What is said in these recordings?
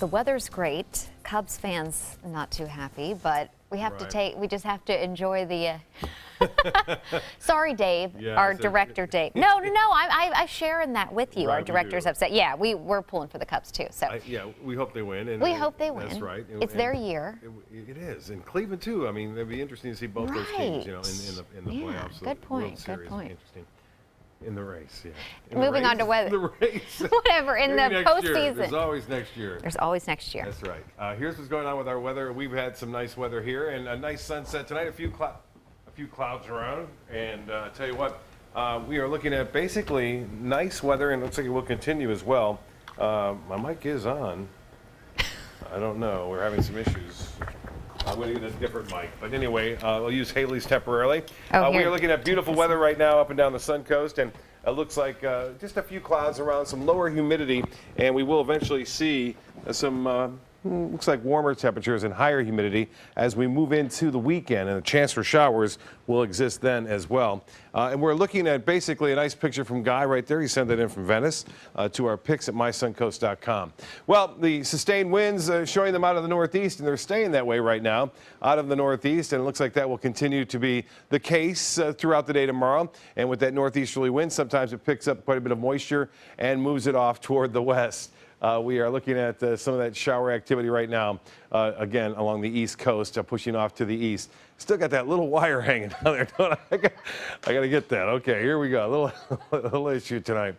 the weather's great. Cubs fans not too happy, but we have we just have to enjoy the sorry, Dave, our director, Dave. No, I share in that with you. Right, our director's upset. Yeah, we're pulling for the Cubs too. So yeah, we hope they win. And we hope they win. That's right. It's their year. It is, and Cleveland too. I mean, it'd be interesting to see both those teams, you know, in the playoffs. Good point. World Series. Good point. Interesting. In the race, yeah. Moving on to weather. The race. Whatever, in the postseason. There's always next year. There's always next year. That's right. Here's what's going on with our weather. We've had some nice weather here and a nice sunset tonight. A few clouds around, and tell you what, we are looking at basically nice weather, and it looks like it will continue as well. My mic is on. I don't know. We're having some issues. I'm going to get a different mic. But anyway, I'll use Haley's temporarily. We are looking at beautiful weather right now up and down the Sun Coast, and it looks like just a few clouds around, some lower humidity, and we will eventually see some looks like warmer temperatures and higher humidity as we move into the weekend, and a chance for showers will exist then as well. And we're looking at basically a nice picture from Guy right there. He sent that in from Venice to our pics at mysuncoast.com. Well, the sustained winds showing them out of the northeast, and they're staying that way right now out of the northeast, and it looks like that will continue to be the case throughout the day tomorrow. And with that northeasterly wind, sometimes it picks up quite a bit of moisture and moves it off toward the west. We are looking at some of that shower activity right now, again, along the east coast, pushing off to the east. Still got that little wire hanging down there, don't I? I got to get that. Okay, here we go. A little issue tonight.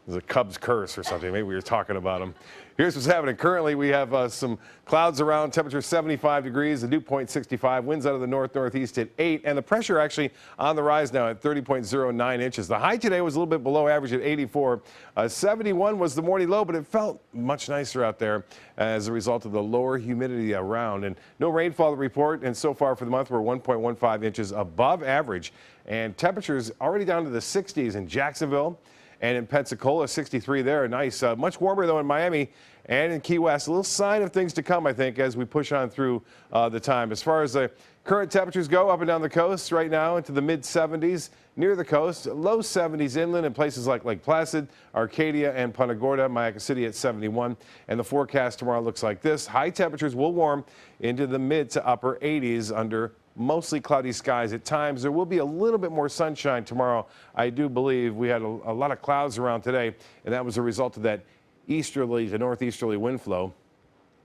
There's a Cubs curse or something. Maybe we were talking about them. Here's what's happening. Currently, we have some clouds around, temperature 75 degrees, the dew point 65, winds out of the north-northeast at 8, and the pressure actually on the rise now at 30.09 inches. The high today was a little bit below average at 84. 71 was the morning low, but it felt much nicer out there as a result of the lower humidity around. And no rainfall to report, and so far for the month, we're 1.15 inches above average. And temperatures already down to the 60s in Jacksonville. And in Pensacola, 63 there, nice. Much warmer, though, in Miami and in Key West. A little sign of things to come, I think, as we push on through the time. As far as the current temperatures go, up and down the coast right now into the mid-70s near the coast, low 70s inland in places like Lake Placid, Arcadia, and Punta Gorda, Mayaca City at 71. And the forecast tomorrow looks like this. High temperatures will warm into the mid to upper 80s under mostly cloudy skies at times. There will be a little bit more sunshine tomorrow. I do believe we had a lot of clouds around today, and that was a result of that easterly to northeasterly wind flow.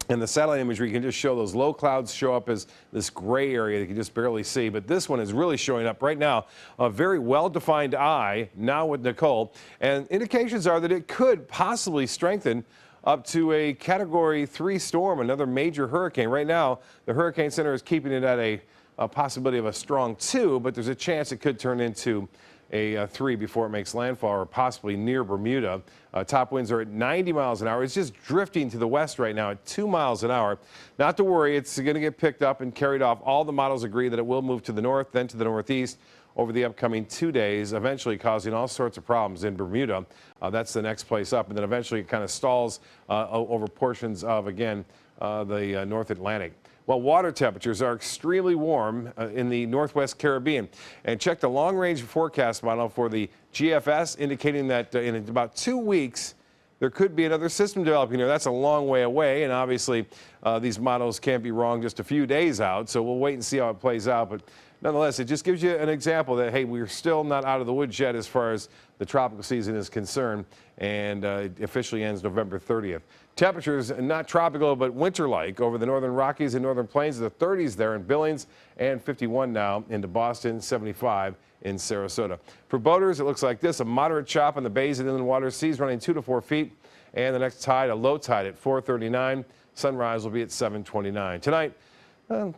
And the satellite imagery, you can just show those low clouds show up as this gray area that you can just barely see. But this one is really showing up right now. A very well-defined eye now with Nicole. And indications are that it could possibly strengthen up to a Category 3 storm, another major hurricane. Right now, the Hurricane Center is keeping it at a possibility of a strong 2, but there's a chance it could turn into a 3 before it makes landfall, or possibly near Bermuda. Top winds are at 90 miles an hour. It's just drifting to the west right now at 2 miles an hour. Not to worry, it's going to get picked up and carried off. All the models agree that it will move to the north, then to the northeast over the upcoming 2 days, eventually causing all sorts of problems in Bermuda. That's the next place up, and then eventually it kind of stalls over portions of, again, the North Atlantic. Well, water temperatures are extremely warm in the Northwest Caribbean. And check the long-range forecast model for the GFS, indicating that in about 2 weeks, there could be another system developing here. That's a long way away, and obviously these models can't be wrong just a few days out, so we'll wait and see how it plays out. But nonetheless, it just gives you an example that, hey, we're still not out of the woods yet as far as the tropical season is concerned, and it officially ends November 30th. Temperatures not tropical, but winter-like over the northern Rockies and northern plains. The 30s there in Billings, and 51 now into Boston, 75 in Sarasota. For boaters, it looks like this: a moderate chop on the bays and inland waters, seas running 2 to 4 feet, and the next tide, a low tide at 4:39. Sunrise will be at 7:29. Tonight,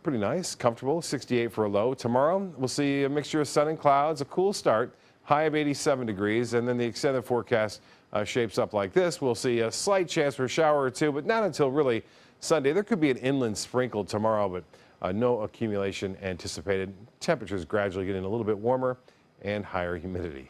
pretty nice, comfortable, 68 for a low. Tomorrow, we'll see a mixture of sun and clouds, a cool start, high of 87 degrees, and then the extended forecast shapes up like this. We'll see a slight chance for a shower or two, but not until really Sunday. There could be an inland sprinkle tomorrow, but no accumulation anticipated. Temperatures gradually getting a little bit warmer and higher humidity.